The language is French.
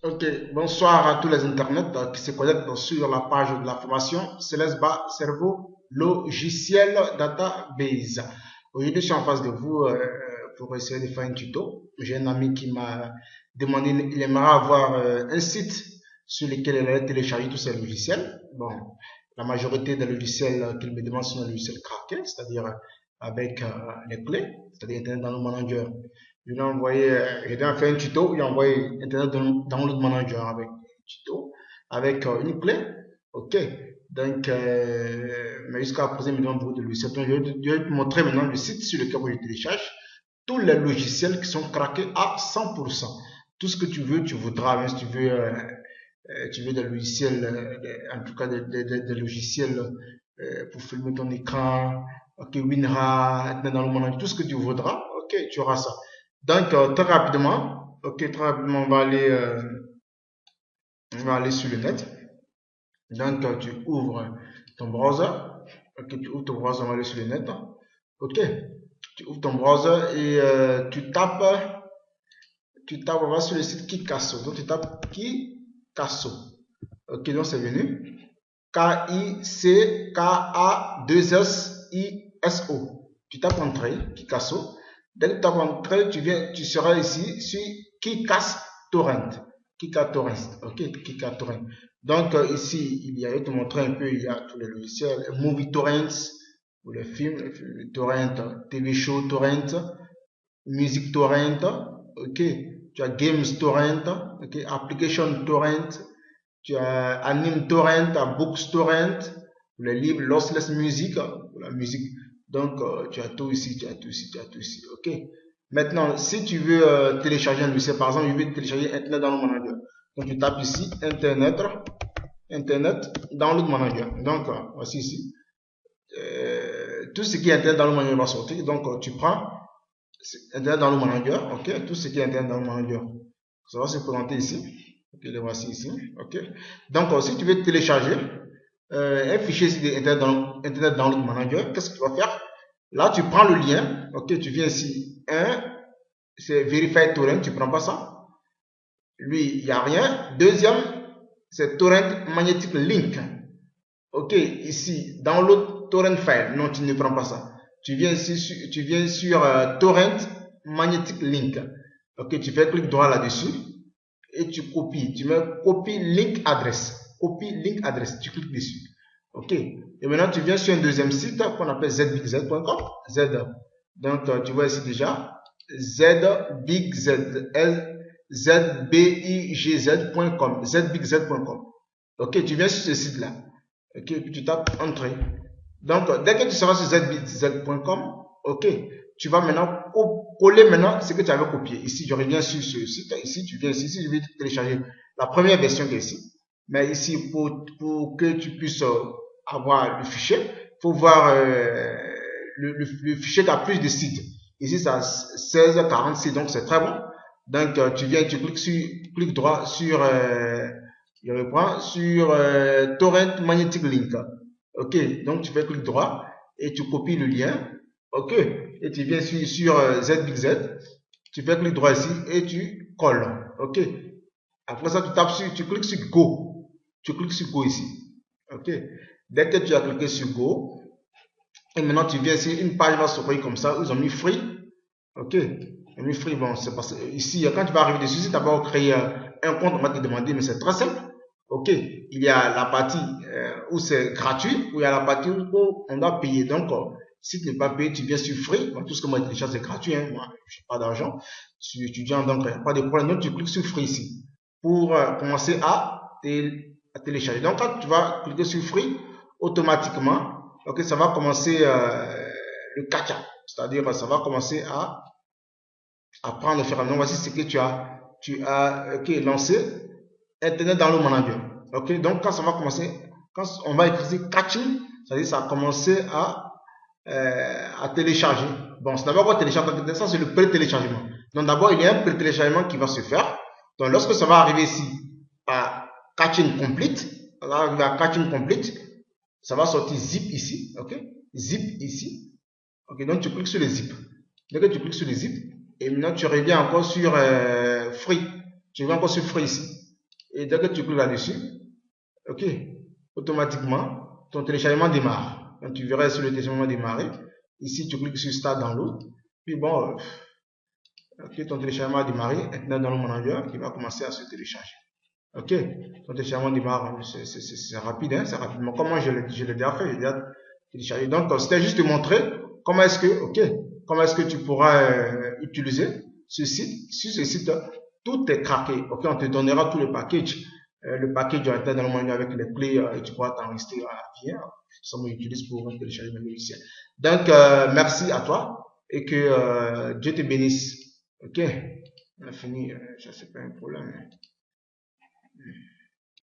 Ok, bonsoir à tous les internautes qui se connectent sur la page de la formation Céleste Bas Cerveau Logiciel Database. Aujourd'hui, je suis en face de vous pour essayer de faire un tuto. J'ai un ami qui m'a demandé, il aimerait avoir un site sur lequel il allait télécharger tous ses logiciels. Bon, la majorité des logiciels qu'il me demande sont des logiciels craqués, c'est-à-dire avec les clés, c'est-à-dire Internet Download Manager. Je lui ai envoyé, j'ai fait un tuto, il a envoyé Internet Download Manager avec un tuto, avec une clé. Ok. Donc, mais jusqu'à présent, il me demande beaucoup de logiciels. Donc, je vais te montrer maintenant le site sur lequel je télécharge tous les logiciels qui sont craqués à 100%. Tout ce que tu veux, tu voudras, même si tu veux des logiciels, en tout cas des logiciels pour filmer ton écran, ok, WinRAR, Internet Download Manager, tout ce que tu voudras, ok, tu auras ça. Donc, très rapidement, ok, très rapidement, on va aller sur le net. Donc, tu ouvres ton browser. Ok, tu ouvres ton browser, on va aller sur le net. Ok, tu ouvres ton browser et on va sur le site Kikasso. Donc, tu tapes Kikasso. Ok, donc c'est venu. Kickasso. Tu tapes entrée, Kikasso. Dès que tu tapes entrée, tu seras ici sur Kikass Torrent. Ok, Kikatorrent. Donc ici, je vais te montrer un peu, il y a tous les logiciels, Movie Torrents, pour les films, Torrent, TV Show Torrent, Music Torrent, ok, tu as Games Torrent, ok, Application Torrent, tu as Anime Torrent, tu as Books Torrent, pour les livres, Lossless Music, pour la musique. Donc, tu as tout ici, tu as tout ici, tu as tout ici. OK. Maintenant, si tu veux télécharger un logiciel, par exemple, je veux télécharger Internet Download Manager. Donc, tu tapes ici Internet Download Manager. Donc, voici ici. Tout ce qui est Internet Download Manager va sortir. Donc, tu prends Internet Download Manager. OK. Tout ce qui est Internet Download Manager. Ça va se présenter ici. Ok, le voici ici. Ok. Donc, si tu veux télécharger un fichier ici Internet Download Manager, qu'est-ce que tu vas faire? Là, tu prends le lien. Ok, tu viens ici. Un, c'est Verify Torrent. Tu prends pas ça. Lui, il n'y a rien. Deuxième, c'est Torrent Magnetic Link. Ok, ici, Download Torrent File. Non, tu ne prends pas ça. Tu viens ici, tu viens sur Torrent Magnetic Link. Ok, tu fais clic droit là-dessus et tu copies. Tu mets copie link adresse. Copie link adresse. Tu cliques dessus. OK. Et maintenant, tu viens sur un deuxième site qu'on appelle zbigz.com. Z. Donc, tu vois ici déjà zbigz.com. Zbigz.com. OK. Tu viens sur ce site-là. OK. Puis tu tapes entrée. Donc, dès que tu seras sur zbigz.com, OK, tu vas maintenant coller maintenant ce que tu avais copié. Ici, je reviens sur ce site. Ici, tu viens ici, je vais télécharger la première version qui est ici. Mais ici, pour que tu puisses avoir le fichier, il faut voir le fichier qui a plus de sites. Ici, ça a 1646, donc c'est très bon. Donc, tu viens, tu cliques droit sur, je reprends, sur Torrent Magnetic Link. Ok, donc tu fais clic droit et tu copies le lien. Ok, et tu viens sur ZBigZ, tu fais clic droit ici et tu colles. Ok, après ça, tu cliques sur Go. Tu cliques sur Go ici. Ok, dès que tu as cliqué sur Go, et maintenant tu viens ici, une page va s'ouvrir comme ça, ils ont mis free. Ok, ils ont mis free, bon, c'est parce que ici, quand tu vas arriver dessus, si tu as d'abord créé un compte, on va te demander, mais c'est très simple. Ok, il y a la partie où c'est gratuit, où il y a la partie où on doit payer. Donc, si tu n'es pas payé, tu viens sur Free. Bon, tout ce que moi je télécharge, c'est gratuit. Hein. Moi, je n'ai pas d'argent. Je suis étudiant, donc il n'y a pas de problème. Donc, tu cliques sur Free ici pour commencer à télécharger. Donc, quand tu vas cliquer sur Free, automatiquement, ok, ça va commencer le caca. C'est-à-dire, ça va commencer à prendre le fer. Donc, voici ce que tu as lancé. Internet dans le manager. Ok, donc quand ça va commencer, quand on va écrire catching, c'est-à-dire ça a commencé à télécharger. Bon, c'est d'abord télécharger, ça c'est le pré-téléchargement. Donc d'abord il y a un pré-téléchargement qui va se faire. Donc lorsque ça va arriver ici à catching complete, ça va arriver à catching complete, ça va sortir zip ici, ok, zip ici. Ok, donc tu cliques sur le zip. Dès que tu cliques sur le zip, et maintenant tu reviens encore sur free. Tu reviens encore sur free ici. Et dès que tu cliques là-dessus, ok, automatiquement, ton téléchargement démarre. Donc, tu verras sur le téléchargement démarrer. Ici, tu cliques sur Start Download. Puis bon, ok, ton téléchargement a démarré. Maintenant, dans le manager, qui va commencer à se télécharger. Ok, ton téléchargement démarre, c'est rapide, hein, c'est rapidement. Comment je l'ai déjà fait, j'ai déjà téléchargé. Donc, c'était juste de montrer comment est-ce que, ok, comment est-ce que tu pourras utiliser ce site. Sur ce site, tout est craqué. Ok, on te donnera tout le package. Le package dans le menu avec les clés et tu pourras t'enregistrer à bien. Ça m'utilise pour télécharger mes logiciels. Donc, merci à toi et que Dieu te bénisse. Ok, on a fini, ça c'est pas un problème.